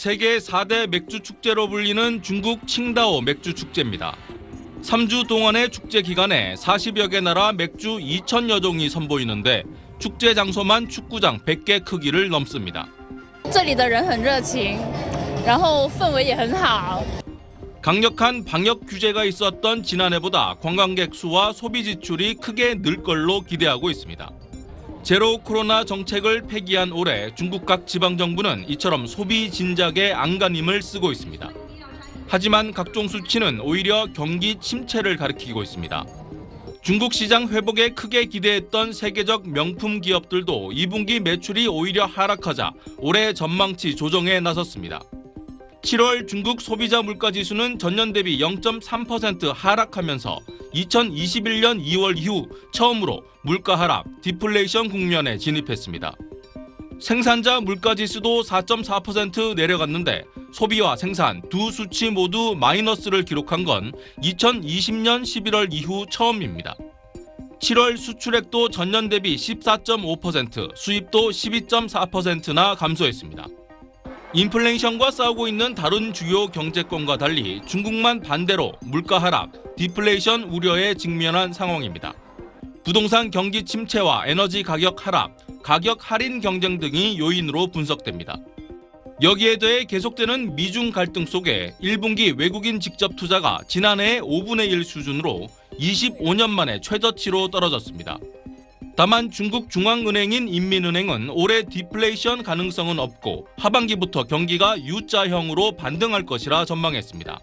세계 4대 맥주 축제로 불리는 중국 칭다오 맥주 축제입니다. 3주 동안의 축제 기간에 40여 개 나라 맥주 2,000여 종이 선보이는데 축제 장소만 축구장 100개 크기를 넘습니다. 这里的人很热情，然后氛围也很好。 강력한 방역 규제가 있었던 지난해보다 관광객 수와 소비 지출이 크게 늘 걸로 기대하고 있습니다. 제로 코로나 정책을 폐기한 올해 중국 각 지방정부는 이처럼 소비 진작에 안간힘을 쓰고 있습니다. 하지만 각종 수치는 오히려 경기 침체를 가리키고 있습니다. 중국 시장 회복에 크게 기대했던 세계적 명품 기업들도 2분기 매출이 오히려 하락하자 올해 전망치 조정에 나섰습니다. 7월 중국 소비자 물가지수는 전년 대비 0.3% 하락하면서 2021년 2월 이후 처음으로 물가 하락, 디플레이션 국면에 진입했습니다. 생산자 물가지수도 4.4% 내려갔는데 소비와 생산 두 수치 모두 마이너스를 기록한 건 2020년 11월 이후 처음입니다. 7월 수출액도 전년 대비 14.5%, 수입도 12.4%나 감소했습니다. 인플레이션과 싸우고 있는 다른 주요 경제권과 달리 중국만 반대로 물가 하락, 디플레이션 우려에 직면한 상황입니다. 부동산 경기 침체와 에너지 가격 하락, 가격 할인 경쟁 등이 요인으로 분석됩니다. 여기에 대해 계속되는 미중 갈등 속에 1분기 외국인 직접 투자가 지난해의 5분의 1 수준으로 25년 만에 최저치로 떨어졌습니다. 다만 중국 중앙은행인 인민은행은 올해 디플레이션 가능성은 없고 하반기부터 경기가 U자형으로 반등할 것이라 전망했습니다.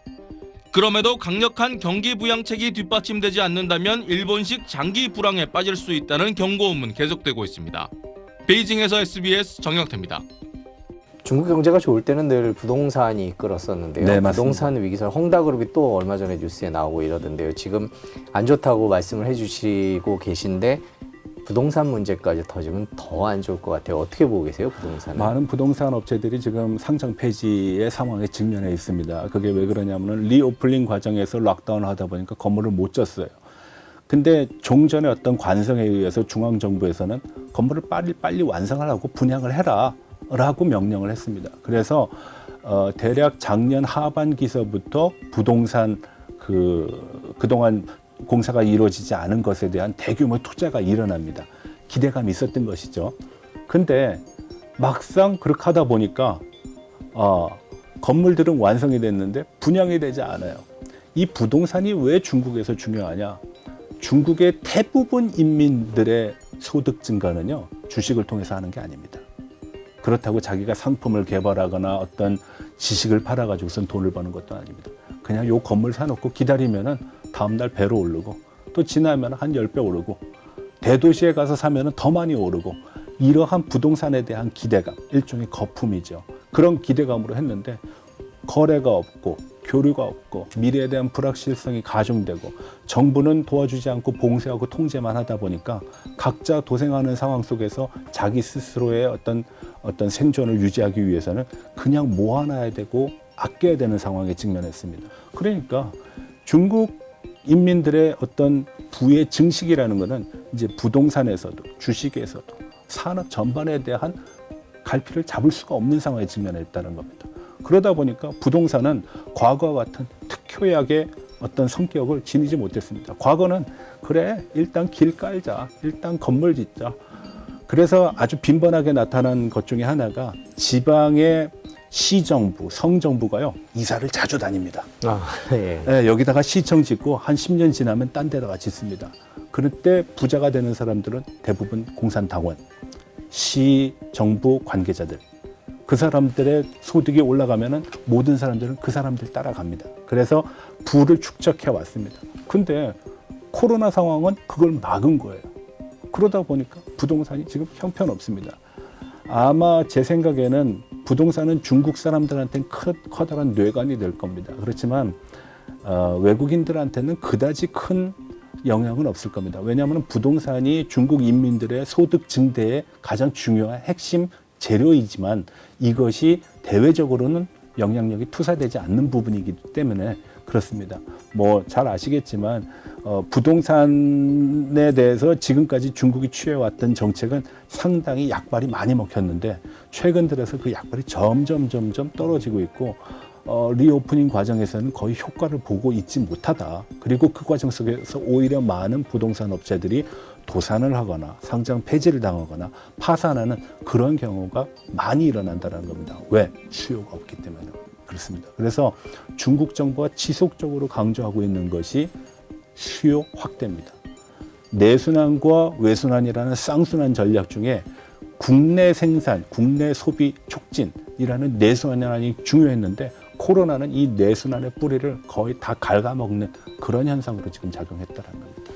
그럼에도 강력한 경기 부양책이 뒷받침되지 않는다면 일본식 장기 불황에 빠질 수 있다는 경고음은 계속되고 있습니다. 베이징에서 SBS 정영태입니다. 중국 경제가 좋을 때는 늘 부동산이 이끌었었는데요. 네, 부동산 위기설 홍다그룹이 또 얼마 전에 뉴스에 나오고 이러던데요. 지금 안 좋다고 말씀을 해주시고 계신데 부동산 문제까지 터지면 더 안 좋을 것 같아요. 어떻게 보고 계세요, 부동산은? 많은 부동산 업체들이 지금 상장 폐지의 상황에 직면해 있습니다. 그게 왜 그러냐면은 리오플링 과정에서 락다운을 하다 보니까 건물을 못 졌어요. 근데 종전의 어떤 관성에 의해서 중앙정부에서는 건물을 빨리 완성하라고 분양을 해라 라고 명령을 했습니다. 그래서 대략 작년 하반기서부터 부동산 그동안 공사가 이루어지지 않은 것에 대한 대규모 투자가 일어납니다. 기대감이 있었던 것이죠. 근데 막상 그렇게 하다 보니까 건물들은 완성이 됐는데 분양이 되지 않아요. 이 부동산이 왜 중국에서 중요하냐? 중국의 대부분 인민들의 소득 증가는요, 주식을 통해서 하는 게 아닙니다. 그렇다고 자기가 상품을 개발하거나 어떤 지식을 팔아가지고선 돈을 버는 것도 아닙니다. 그냥 요 건물 사놓고 기다리면은 다음날 배로 오르고 또 지나면 한 10배 오르고 대도시에 가서 사면은 더 많이 오르고 이러한 부동산에 대한 기대감, 일종의 거품이죠. 그런 기대감으로 했는데 거래가 없고 교류가 없고 미래에 대한 불확실성이 가중되고 정부는 도와주지 않고 봉쇄하고 통제만 하다 보니까 각자 도생하는 상황 속에서 자기 스스로의 어떤 생존을 유지하기 위해서는 그냥 모아놔야 되고 아껴야 되는 상황에 직면했습니다. 그러니까 중국 인민들의 어떤 부의 증식이라는 것은 이제 부동산에서도 주식에서도 산업 전반에 대한 갈피를 잡을 수가 없는 상황에 직면했다는 겁니다. 그러다 보니까 부동산은 과거와 같은 특효약의 어떤 성격을 지니지 못했습니다. 과거는 그래 일단 길 깔자, 일단 건물 짓자. 그래서 아주 빈번하게 나타난 것 중에 하나가 지방의 시정부, 성정부가요 이사를 자주 다닙니다. 예. 네, 여기다가 시청 짓고 한 10년 지나면 딴 데다가 짓습니다. 그럴 때 부자가 되는 사람들은 대부분 공산당원, 시정부 관계자들. 그 사람들의 소득이 올라가면은 모든 사람들은 그 사람들 따라갑니다. 그래서 부를 축적해 왔습니다. 근데 코로나 상황은 그걸 막은 거예요. 그러다 보니까 부동산이 지금 형편없습니다. 아마 제 생각에는 부동산은 중국 사람들한테는 커다란 뇌관이 될 겁니다. 그렇지만 외국인들한테는 그다지 큰 영향은 없을 겁니다. 왜냐하면 부동산이 중국 인민들의 소득 증대의 가장 중요한 핵심 재료이지만 이것이 대외적으로는 영향력이 투사되지 않는 부분이기 때문에 그렇습니다. 뭐 잘 아시겠지만 부동산에 대해서 지금까지 중국이 취해왔던 정책은 상당히 약발이 많이 먹혔는데 최근 들어서 그 약발이 점점 떨어지고 있고 리오프닝 과정에서는 거의 효과를 보고 있지 못하다. 그리고 그 과정 속에서 오히려 많은 부동산 업체들이 도산을 하거나 상장 폐지를 당하거나 파산하는 그런 경우가 많이 일어난다는 겁니다. 왜? 수요가 없기 때문에 그렇습니다. 그래서 중국 정부가 지속적으로 강조하고 있는 것이 수요 확대입니다. 내순환과 외순환이라는 쌍순환 전략 중에 국내 생산, 국내 소비 촉진이라는 내순환이 중요했는데 코로나는 이 내순환의 뿌리를 거의 다 갉아먹는 그런 현상으로 지금 작용했다는 겁니다.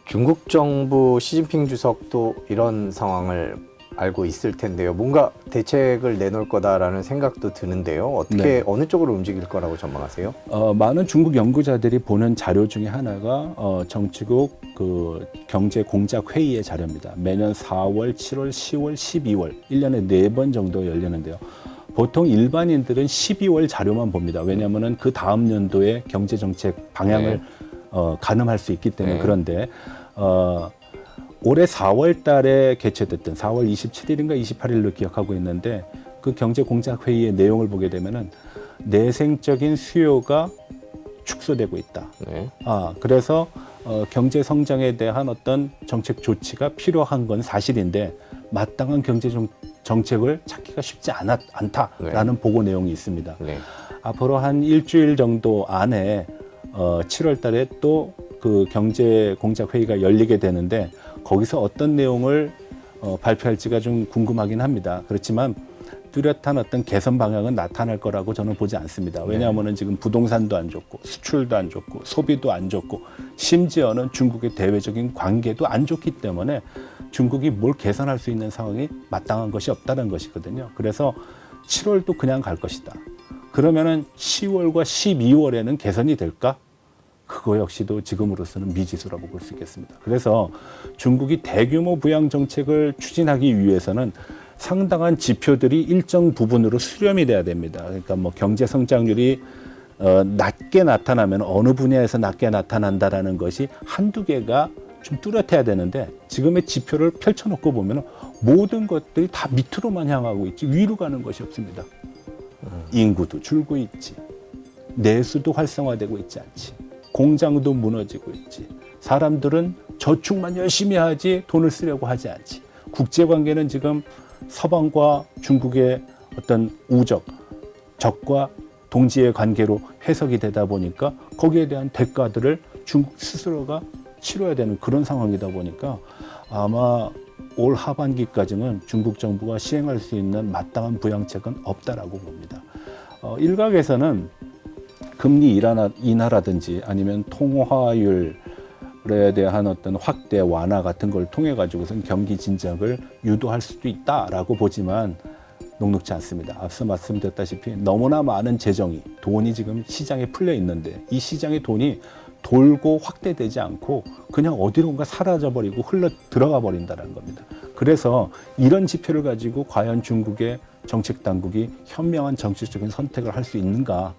중국 정부 시진핑 주석도 이런 상황을 알고 있을 텐데요. 뭔가 대책을 내놓을 거다라는 생각도 드는데요. 어떻게 네. 어느 쪽으로 움직일 거라고 전망하세요? 많은 중국 연구자들이 보는 자료 중에 하나가 정치국 그 경제 공작 회의의 자료입니다. 매년 4월, 7월, 10월, 12월 1년에 4번 정도 열리는데요. 보통 일반인들은 12월 자료만 봅니다. 왜냐하면 그 다음 연도의 경제 정책 방향을 가늠할 수 있기 때문에. 그런데 올해 4월 달에 개최됐던 4월 27일인가 28일로 기억하고 있는데 그 경제공작회의의 내용을 보게 되면은 내생적인 수요가 축소되고 있다. 그래서 경제 성장에 대한 어떤 정책 조치가 필요한 건 사실인데 마땅한 경제 정책을 찾기가 쉽지 않다라는 보고 내용이 있습니다. 앞으로 한 일주일 정도 안에 7월 달에 또 그 경제공작회의가 열리게 되는데 거기서 어떤 내용을 발표할지가 좀 궁금하긴 합니다. 그렇지만 뚜렷한 어떤 개선 방향은 나타날 거라고 저는 보지 않습니다. 왜냐하면 지금 부동산도 안 좋고 수출도 안 좋고 소비도 안 좋고 심지어는 중국의 대외적인 관계도 안 좋기 때문에 중국이 뭘 개선할 수 있는 상황이 마땅한 것이 없다는 것이거든요. 그래서 7월도 그냥 갈 것이다. 그러면은 10월과 12월에는 개선이 될까? 그거 역시도 지금으로서는 미지수라고 볼 수 있겠습니다. 그래서 중국이 대규모 부양 정책을 추진하기 위해서는 상당한 지표들이 일정 부분으로 수렴이 돼야 됩니다. 그러니까 뭐 경제 성장률이 낮게 나타나면 어느 분야에서 낮게 나타난다라는 것이 한두 개가 좀 뚜렷해야 되는데 지금의 지표를 펼쳐놓고 보면 모든 것들이 다 밑으로만 향하고 있지 위로 가는 것이 없습니다. 인구도 줄고 있지, 내수도 활성화되고 있지 않지, 공장도 무너지고 있지, 사람들은 저축만 열심히 하지 돈을 쓰려고 하지 않지, 국제관계는 지금 서방과 중국의 어떤 우적, 적과 동지의 관계로 해석이 되다 보니까 거기에 대한 대가들을 중국 스스로가 치러야 되는 그런 상황이다 보니까 아마 올 하반기까지는 중국 정부가 시행할 수 있는 마땅한 부양책은 없다라고 봅니다. 일각에서는 금리 인하라든지 아니면 통화율에 대한 어떤 확대 완화 같은 걸 통해 가지고선 경기 진작을 유도할 수도 있다라고 보지만 녹록지 않습니다. 앞서 말씀드렸다시피 너무나 많은 재정이 돈이 지금 시장에 풀려 있는데 이 시장의 돈이 돌고 확대되지 않고 그냥 어디론가 사라져버리고 흘러 들어가 버린다는 겁니다. 그래서 이런 지표를 가지고 과연 중국의 정책 당국이 현명한 정치적인 선택을 할 수 있는가,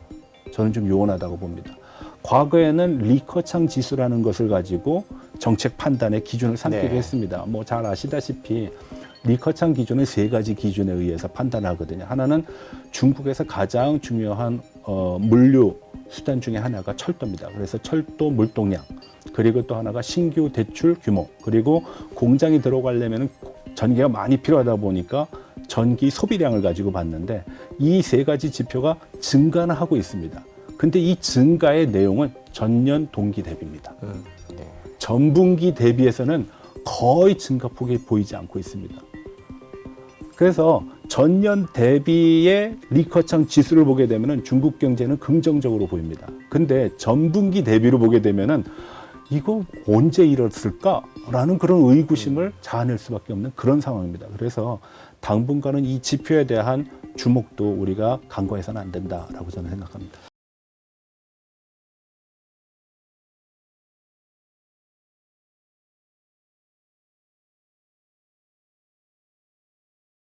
저는 좀 요원하다고 봅니다. 과거에는 리커창 지수라는 것을 가지고 정책 판단의 기준을 삼기도 했습니다. 뭐 잘 아시다시피 리커창 기준은 3가지 기준에 의해서 판단하거든요. 하나는 중국에서 가장 중요한 물류 수단 중에 하나가 철도입니다. 그래서 철도 물동량, 그리고 또 하나가 신규 대출 규모, 그리고 공장이 들어가려면 전기가 많이 필요하다 보니까 전기 소비량을 가지고 봤는데 이 3가지 지표가 증가는 하고 있습니다. 근데 이 증가의 내용은 전년 동기 대비입니다. 전분기 대비해서는 거의 증가폭이 보이지 않고 있습니다. 그래서 전년 대비의 리커창 지수를 보게 되면 중국 경제는 긍정적으로 보입니다. 근데 전분기 대비로 보게 되면 이거 언제 이랬을까라는 그런 의구심을 자아낼 수밖에 없는 그런 상황입니다. 그래서 당분간은 이 지표에 대한 주목도 우리가 간과해서는 안 된다라고 저는 생각합니다.